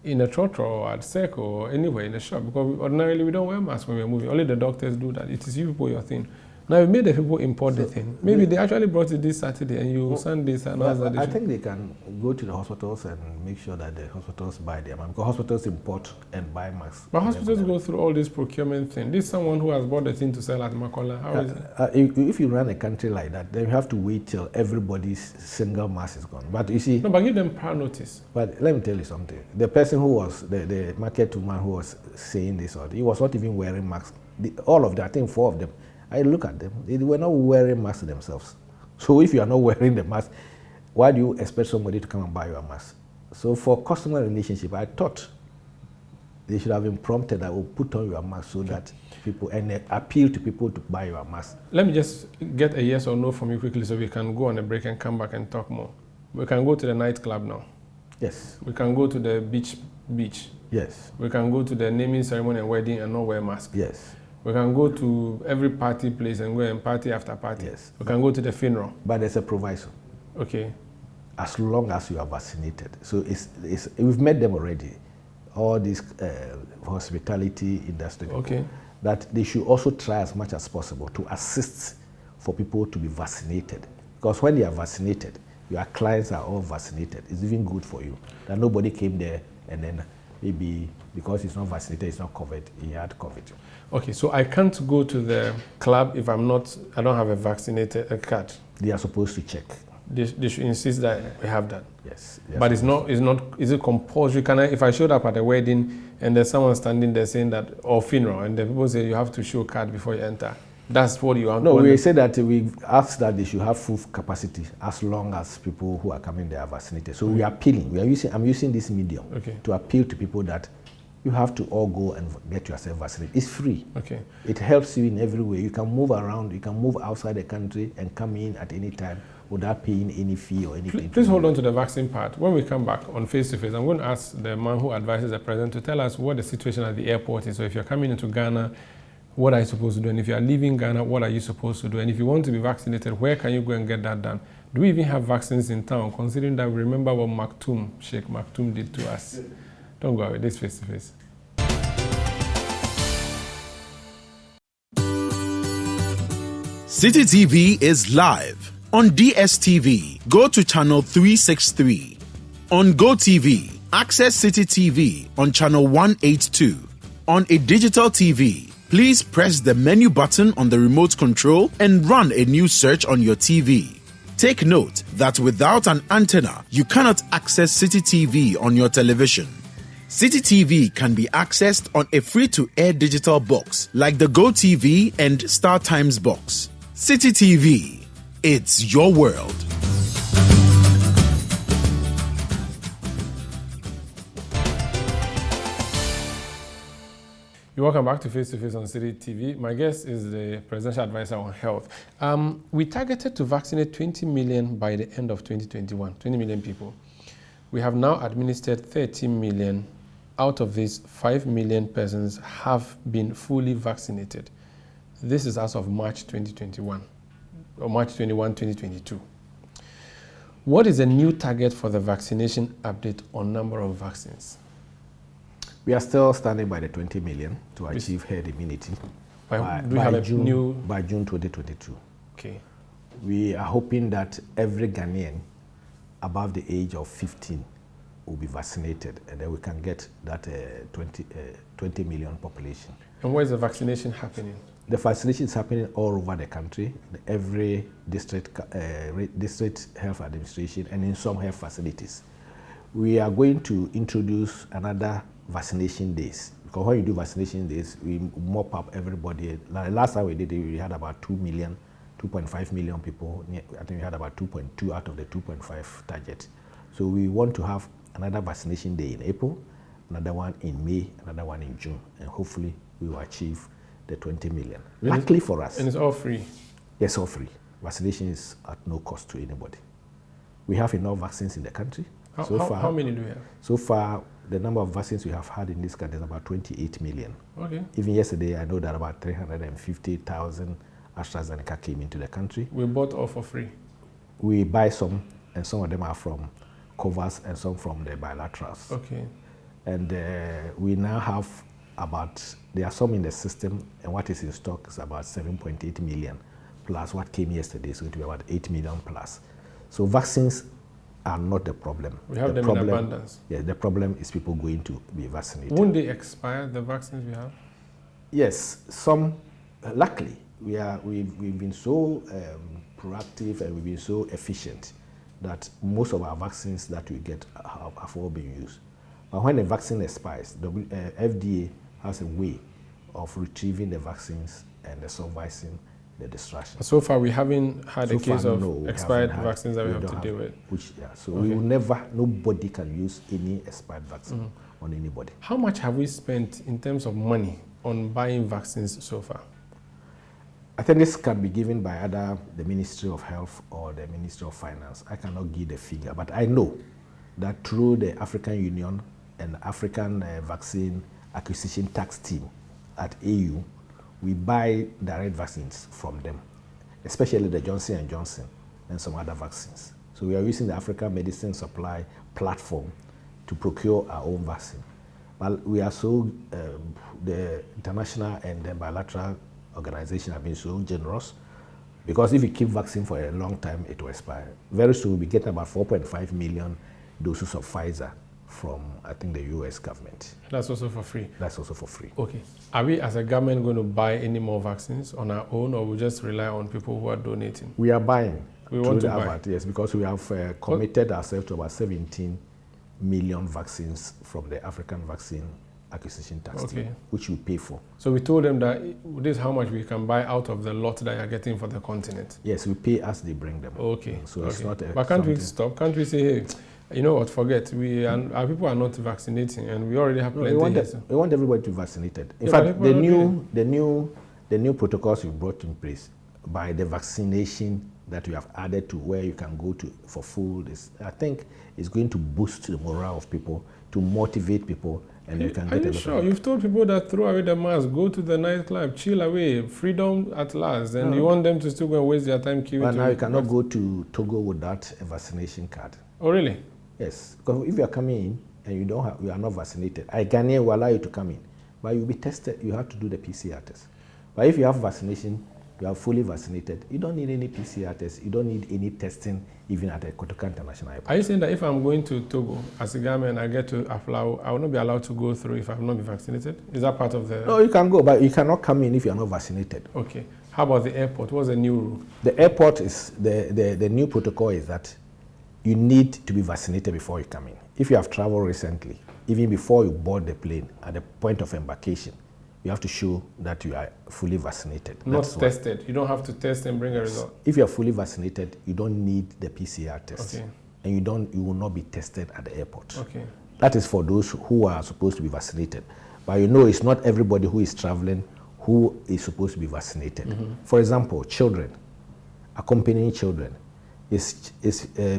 in a trotro or at Circle or anywhere in a shop, because ordinarily we don't wear masks when we're moving. Only the doctors do that. It is you people your thing. Now you made the people import the thing. Maybe they actually brought it this Saturday and you Sundays and all that. I think they can go to the hospitals and make sure that the hospitals buy them, because hospitals import and buy masks. But hospitals go through all this procurement thing. This is someone who has bought the thing to sell at Makola. How is it? If you run a country like that, then you have to wait till everybody's single mask is gone. But you see, no, but give them prior notice. But let me tell you something. The person who was the market woman who was saying this, he was not even wearing masks. All of them, I think 4 of them. I look at them, they were not wearing masks themselves. So if you are not wearing the mask, why do you expect somebody to come and buy your mask? So for customer relationship, I thought they should have been prompted that will put on your mask so that people, and appeal to people to buy your mask. Let me just get a yes or no from you quickly so we can go on a break and come back and talk more. We can go to the nightclub now. Yes. We can go to the beach. Yes. We can go to the naming ceremony and wedding and not wear masks. Yes. We can go to every party place and go and party after party. Yes. We can go to the funeral. But there's a proviso. Okay. As long as you are vaccinated. So we've met them already, all these hospitality industry people, okay, that they should also try as much as possible to assist for people to be vaccinated. Because when they are vaccinated, your clients are all vaccinated. It's even good for you that nobody came there and then maybe because he's not vaccinated, he's not covered, he had COVID. Okay, so I can't go to the club if I don't have a vaccinated card. They are supposed to check. They should insist that we have that. Yes. But is it compulsory? If I showed up at a wedding and there's someone standing there saying that, or funeral, and the people say you have to show a card before you enter, that's what you want? No, we say that we ask that they should have full capacity as long as people who are coming there are vaccinated. So we are appealing. I'm using this medium to appeal to people that you have to all go and get yourself vaccinated. It's free. Okay. It helps you in every way. You can move around. You can move outside the country and come in at any time without paying any fee or anything. Please hold on to the vaccine part. When we come back on face-to-face, I'm going to ask the man who advises the president to tell us what the situation at the airport is. So if you're coming into Ghana, what are you supposed to do? And if you are leaving Ghana, what are you supposed to do? And if you want to be vaccinated, where can you go and get that done? Do we even have vaccines in town, considering that we remember what Sheikh Maktoum did to us? Don't go away. This face-to-face. City TV is live on DSTV. Go to channel 363. On GoTV, access City TV on channel 182. On a digital TV, please press the menu button on the remote control and run a new search on your TV. Take note that without an antenna, you cannot access City TV on your television. City TV can be accessed on a free-to-air digital box like the GoTV and Star Times box. City TV, it's your world. You're welcome back to Face on City TV. My guest is the Presidential Advisor on Health. We targeted to vaccinate 20 million by the end of 2021, 20 million people. We have now administered 13 million. Out of these, 5 million persons have been fully vaccinated. This is as of March 2021, or March 21, 2022. What is a new target for the vaccination update on number of vaccines? We are still standing by the 20 million to achieve herd immunity by June 2022. Okay. We are hoping that every Ghanaian above the age of 15 will be vaccinated, and then we can get that 20 million population. And where is the vaccination happening? The vaccination is happening all over the country, every district health administration, and in some health facilities. We are going to introduce another vaccination days, because when you do vaccination days, we mop up everybody. Last time we did it, we had about 2.5 million people. I think we had about 2.2 out of the 2.5 target. So we want to have another vaccination day in April, another one in May, another one in June, and hopefully we will achieve the 20 million. Luckily for us. And it's all free? Yes, all free. Vaccination is at no cost to anybody. We have enough vaccines in the country. How many do we have? So far, the number of vaccines we have had in this country is about 28 million. Okay. Even yesterday, I know that about 350,000 AstraZeneca came into the country. We bought all for free. We buy some, and some of them are from COVAX and some from the bilaterals. Okay. And we now have there are some in the system, and what is in stock is about 7.8 million, plus what came yesterday, so it will be about 8 million plus. So vaccines are not the problem. We have them in abundance. Yeah, the problem is people going to be vaccinated. Won't they expire, the vaccines we have? Yes, some, luckily, we've been so proactive and we've been so efficient that most of our vaccines that we get have all been used. But when the vaccine expires, the FDA has a way of retrieving the vaccines and supervising the distraction. So far, we haven't had a case of expired vaccines that we have to deal with. So we will never, nobody can use any expired vaccine on anybody. How much have we spent in terms of money on buying vaccines so far? I think this can be given by either the Ministry of Health or the Ministry of Finance. I cannot give the figure, but I know that through the African Union and African Vaccine Acquisition Tax Team at AU, we buy direct vaccines from them, especially the Johnson & Johnson and some other vaccines. So we are using the African Medicine Supply platform to procure our own vaccine. But we are so, the international and the bilateral organization have been so generous, because if you keep vaccine for a long time, it will expire. Very soon we'll be getting about 4.5 million doses of Pfizer from, I think, the US government. That's also for free? That's also for free. Okay. Are we as a government going to buy any more vaccines on our own, or we just rely on people who are donating? We are buying. We want to buy? Yes, because we have committed ourselves to about 17 million vaccines from the African Vaccine Acquisition Tax Team, which we pay for. So we told them that this is how much we can buy out of the lot that you're getting for the continent? Yes, we pay as they bring them. Okay. So it's not but can't we stop? Can't we say, hey, you know what, forget, our people are not vaccinating and we already have plenty. We want everybody to be vaccinated. In fact, the new protocols we brought in place by the vaccination that we have added to where you can go to for food, I think is going to boost the morale of people, to motivate people, and you can get a lot. Are you sure? You've told people that throw away the mask, go to the nightclub, chill away, freedom at last, and you want them to still go and waste their time queuing. But now you cannot go to Togo without a vaccination card. Oh, really? Yes, because if you are coming in and you are not vaccinated, Ghanaian will allow you to come in, but you'll be tested. You have to do the PCR test. But if you have vaccination, you are fully vaccinated, you don't need any PCR test, you don't need any testing, even at the Kotoka International Airport. Are you saying that if I'm going to Togo as a Gambian and I get to Aflao, I will not be allowed to go through if I have not been vaccinated? Is that part of the... No, you can go, but you cannot come in if you are not vaccinated. Okay. How about the airport? What's the new rule? The airport is, the new protocol is that you need to be vaccinated before you come in. If you have traveled recently, even before you board the plane, at the point of embarkation, you have to show that you are fully vaccinated. Not tested. You don't have to test and bring a result. If you are fully vaccinated, you don't need the PCR test. Okay. And you will not be tested at the airport. Okay. That is for those who are supposed to be vaccinated. But you know, it's not everybody who is traveling who is supposed to be vaccinated. Mm-hmm. For example, children, accompanying children, is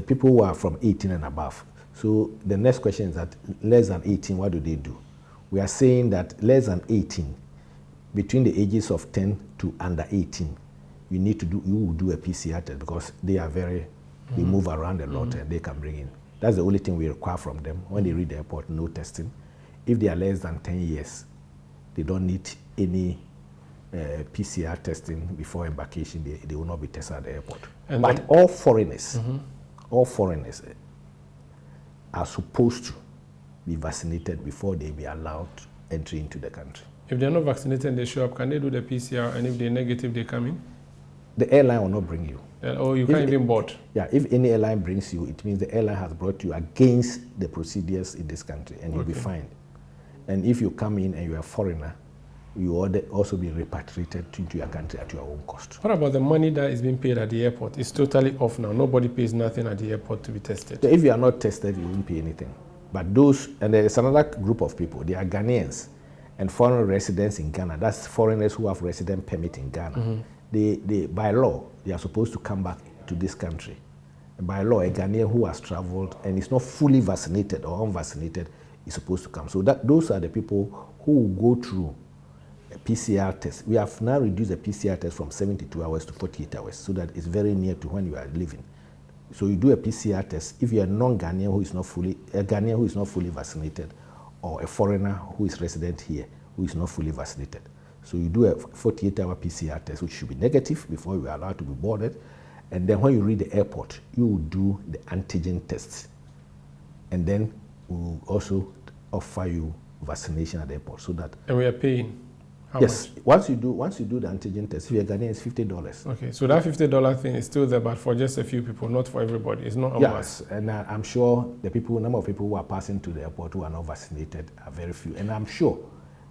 people who are from 18 and above. So the next question is that less than 18, what do? We are saying that less than 18, between the ages of 10 to under 18, you will do a PCR test, because they are they move around a lot and they can bring in. That's the only thing we require from them. When they reach the airport, no testing. If they are less than 10 years, they don't need any PCR testing before embarkation. They will not be tested at the airport. But all foreigners are supposed to be vaccinated before they be allowed entry into the country. If they're not vaccinated and they show up, can they do the PCR, and if they're negative, they come in? The airline will not bring you. Or you can't even board? Yeah, if any airline brings you, it means the airline has brought you against the procedures in this country, and you'll be fined. And if you come in and you're a foreigner, you will also be repatriated into your country at your own cost. What about the money that is being paid at the airport? It's totally off now. Nobody pays nothing at the airport to be tested. So if you are not tested, you won't pay anything. But those, and there is another group of people, they are Ghanaians and foreign residents in Ghana. That's foreigners who have resident permit in Ghana. They, by law, they are supposed to come back to this country. And by law, a Ghanaian who has traveled and is not fully vaccinated or unvaccinated is supposed to come. So those are the people who will go through a PCR test. We have now reduced the PCR test from 72 hours to 48 hours so that it's very near to when you are living. So you do a PCR test if you're a non-Ghanaian who is not fully, a Ghanaian who is not fully vaccinated, or a foreigner who is resident here who is not fully vaccinated. So you do a 48-hour PCR test, which should be negative before you are allowed to be boarded. And then when you reach the airport, you will do the antigen tests. And then we will also offer you vaccination at the airport so that... And we are paying how yes, much? Once you do the antigen test, if you're Ghanaian, it's $50. Okay, so that $50 thing is still there, but for just a few people, not for everybody. It's not a yes, must. and I'm sure the number of people who are passing to the airport who are not vaccinated are very few. And I'm sure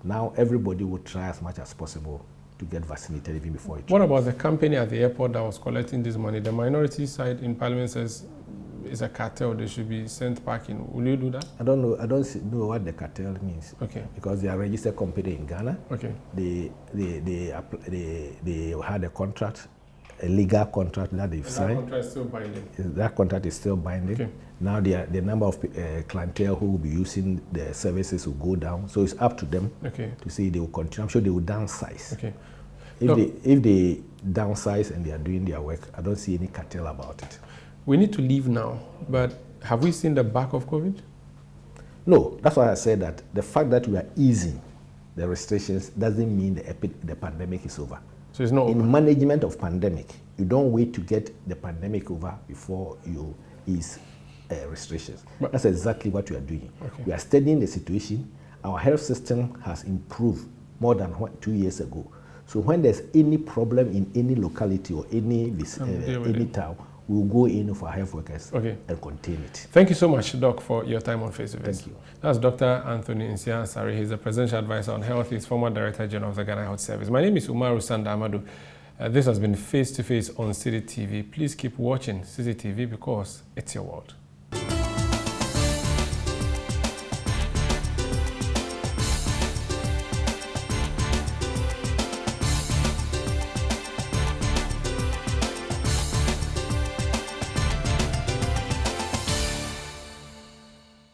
now everybody will try as much as possible to get vaccinated even before it. What about the company at the airport that was collecting this money? The minority side in Parliament says it's a cartel. They should be sent packing. Will you do that? I don't know. I don't know what the cartel means. Okay. Because they are a registered company in Ghana. Okay. They had a contract, a legal contract that they've signed. That contract is still binding. That contract is still binding. Okay. Now the number of clientele who will be using the services will go down. So it's up to them to see they will continue. I'm sure they will downsize. Okay. If they downsize and they are doing their work, I don't see any cartel about it. We need to leave now, but have we seen the back of COVID? No, that's why I said that the fact that we are easing the restrictions doesn't mean the pandemic is over. So it's not over. In management of pandemic, you don't wait to get the pandemic over before you ease restrictions. But that's exactly what we are doing. Okay. We are studying the situation. Our health system has improved more than 2 years ago. So when there's any problem in any locality or any town, we'll go in for health workers and contain it. Thank you so much, Doc, for your time on Face to Face. Thank you. That's Dr. Anthony Nsiah Asare. He's the Presidential Advisor on Health. He's former Director General of the Ghana Health Service. My name is Umaru Sanda Amadu. This has been Face to Face on City TV. Please keep watching City TV because it's your world.